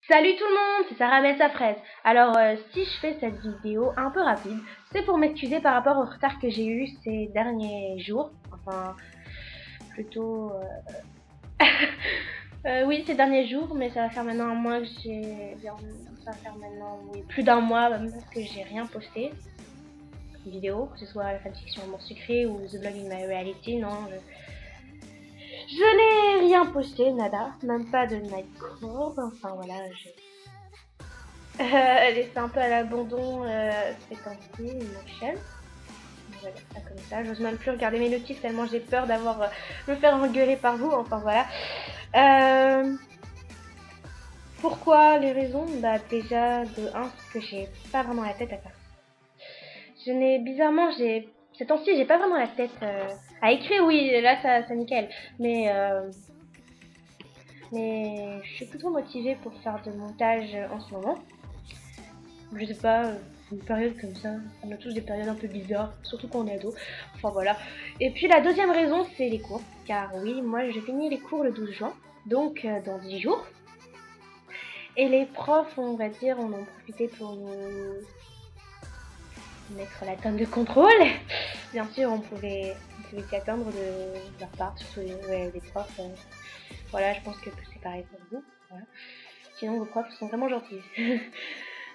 Salut tout le monde, c'est Sarah Messa Fraise. Alors si je fais cette vidéo un peu rapide, c'est pour m'excuser par rapport au retard que j'ai eu ces derniers jours. Enfin, plutôt... oui, ces derniers jours, mais ça va faire maintenant un mois que j'ai... Ça va faire maintenant plus d'un mois même que j'ai rien posté. Une vidéo, que ce soit la fanfiction Amour Sucré ou The Blog in My Reality, non, je n'ai rien posté, nada, même pas de Nightcore, enfin voilà, elle est un peu à l'abandon ces temps-ci, ma chaîne. Voilà, ça comme ça. J'ose même plus regarder mes notifs tellement j'ai peur d'avoir me faire engueuler par vous. Enfin voilà. Pourquoi les raisons? Bah déjà de 1 parce que j'ai pas vraiment la tête à faire. Bizarrement ces temps-ci j'ai pas vraiment la tête à écrire. Oui, là ça nickel. Mais je suis plutôt motivée pour faire de montage en ce moment. Je sais pas, une période comme ça, on a tous des périodes un peu bizarres, surtout quand on est ado, enfin voilà. Et puis la deuxième raison, c'est les cours, car oui, moi j'ai fini les cours le 12 juin, donc dans 10 jours. Et les profs, on va dire, on en profité pour nous mettre la tonne de contrôle. Bien sûr, on pouvait s'y attendre de leur part, surtout les profs. Voilà, je pense que c'est pareil pour vous. Voilà. Sinon, vos profs sont vraiment gentils.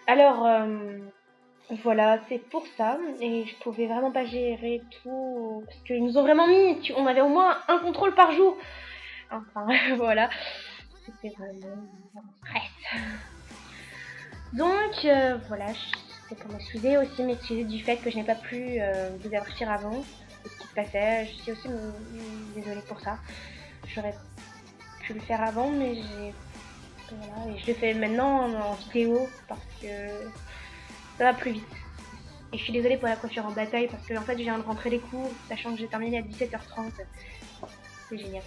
Alors... voilà, c'est pour ça, et je pouvais vraiment pas gérer tout, parce qu'ils nous ont vraiment mis, on avait au moins un contrôle par jour. Enfin, voilà, c'était vraiment un stress. Donc, voilà, c'est pour m'excuser aussi, m'excuser du fait que je n'ai pas pu vous avertir avant de ce qui se passait. Je suis aussi désolée pour ça. J'aurais pu le faire avant, mais voilà, et je le fais maintenant en vidéo, parce que ça va plus vite. Et je suis désolée pour la coiffure en bataille parce que en fait je viens de rentrer les cours, sachant que j'ai terminé à 17h30. C'est génial.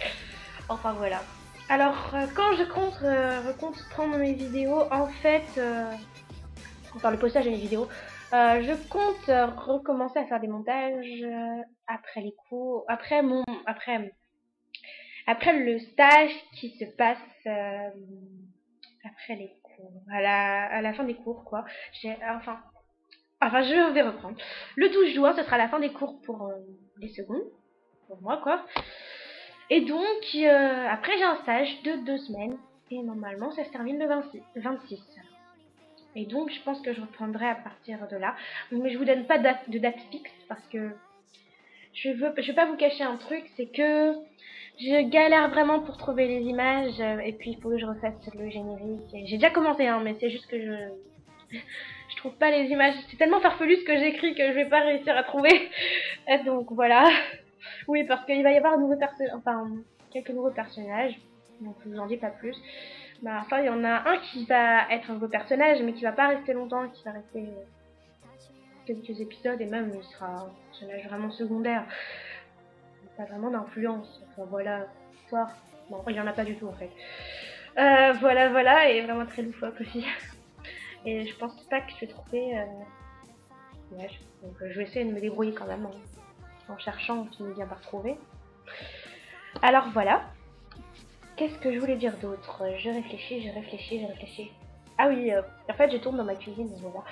Enfin voilà. Alors quand je compte prendre mes vidéos, en fait, enfin le postage de mes vidéos, je compte recommencer à faire des montages après les cours, après le stage qui se passe après les cours, à la fin des cours quoi. Enfin, je vais reprendre. Le 12 juin, ce sera la fin des cours pour les secondes. Pour moi, quoi. Et donc, après, j'ai un stage de 2 semaines. Et normalement, ça se termine le 26. Et donc, je pense que je reprendrai à partir de là. Mais je vous donne pas de date fixe parce que je veux pas vous cacher un truc. C'est que je galère vraiment pour trouver les images. Et puis, il faut que je refasse le générique. J'ai déjà commencé, hein, mais c'est juste que je trouve pas les images. C'est tellement farfelu ce que j'écris que je vais pas réussir à trouver. Et donc voilà. Oui, parce qu'il va y avoir quelques nouveaux personnages. Donc je vous en dis pas plus. Bah, enfin, il y en a un qui va être un nouveau personnage, mais qui va pas rester longtemps, qui va rester quelques épisodes et même il sera un personnage vraiment secondaire. Pas vraiment d'influence. Enfin voilà, histoire. Bon, il y en a pas du tout en fait. Voilà, et vraiment très loufoque aussi. Et je pense pas que je vais trouver l'image. Donc je vais essayer de me débrouiller quand même en cherchant qui ne vient pas retrouver. Alors voilà. Qu'est-ce que je voulais dire d'autre? Je réfléchis. Ah oui, en fait je tourne dans ma cuisine, voilà.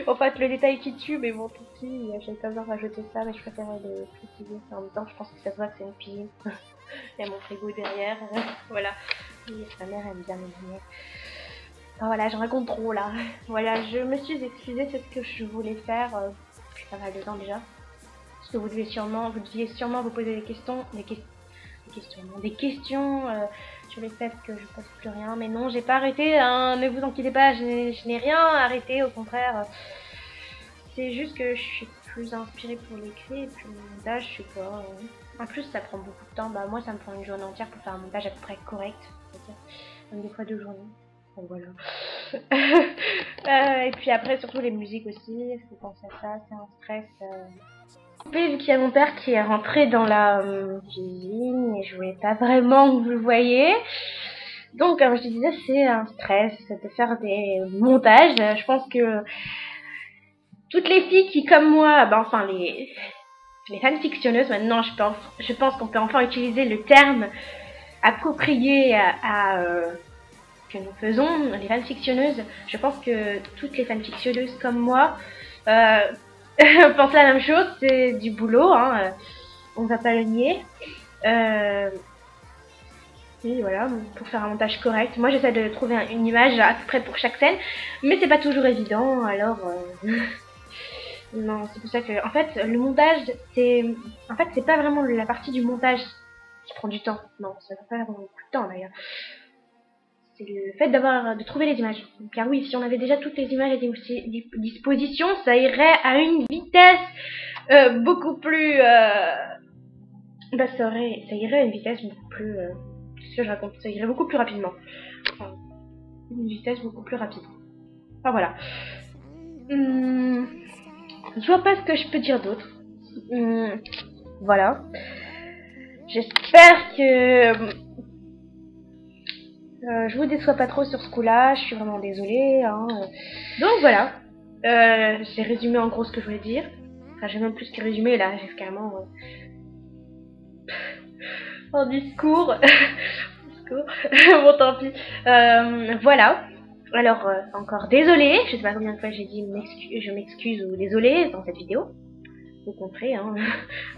En fait le détail qui tue, mais bon tout petit, j'ai pas besoin de rajouter ça, mais je préférais le préciser. En même temps je pense que ça se voit que c'est une cuisine. Il y a mon frigo derrière, voilà. Et sa mère aime bien mes lumières. Oh, voilà, j'en raconte trop là. Voilà, je me suis excusée, c'est ce que je voulais faire depuis pas mal de temps déjà. Parce que vous deviez sûrement vous poser des questions sur le fait que je poste plus rien. Mais non, j'ai pas arrêté, hein, ne vous inquiétez pas, je n'ai rien arrêté, au contraire. C'est juste que je suis plus inspirée pour l'écrit et puis le montage, je sais pas. En plus, ça prend beaucoup de temps. Bah, moi, ça me prend une journée entière pour faire un montage à peu près correct. Même des fois 2 journées. Donc voilà. Et puis après, surtout les musiques aussi, il faut penser à ça, c'est un stress. Vu qu'il y a mon père qui est rentré dans la cuisine et je voulais pas vraiment que vous le voyez. Donc, comme je te disais, c'est un stress de faire des montages. Je pense que toutes les filles qui, comme moi, enfin les fanfictionneuses, maintenant, je pense qu'on peut enfin utiliser le terme approprié à que nous faisons, les fanfictionneuses. Je pense que toutes les fanfictionneuses comme moi pensent la même chose, c'est du boulot, hein, on va pas le nier. Et voilà, pour faire un montage correct. Moi j'essaie de trouver une image à peu près pour chaque scène, mais c'est pas toujours évident, alors non, c'est pour ça que en fait le montage c'est pas vraiment la partie du montage qui prend du temps. Non, ça va pas prendre beaucoup de temps d'ailleurs. C'est le fait de trouver les images. Car oui, si on avait déjà toutes les images à disposition, ça irait à une vitesse beaucoup plus bah ça irait à une vitesse beaucoup plus qu'est-ce que je raconte, ça irait beaucoup plus rapidement. Enfin, une vitesse beaucoup plus rapide. Enfin voilà. Je vois pas ce que je peux dire d'autre. Voilà. J'espère que je vous déçois pas trop sur ce coup-là. Je suis vraiment désolée. Hein. Donc voilà. J'ai résumé en gros ce que je voulais dire. Enfin, j'ai même plus que résumé là. J'ai carrément un discours. Bon, tant pis. Voilà. Alors, encore désolée. Je sais pas combien de fois j'ai dit je m'excuse ou désolée dans cette vidéo. Vous comprendrez, hein.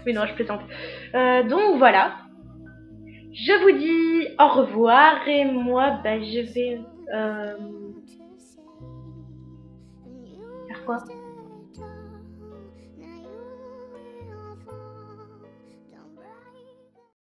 Mais non, je plaisante. Donc voilà. Je vous dis au revoir et moi, bah, je vais faire quoi?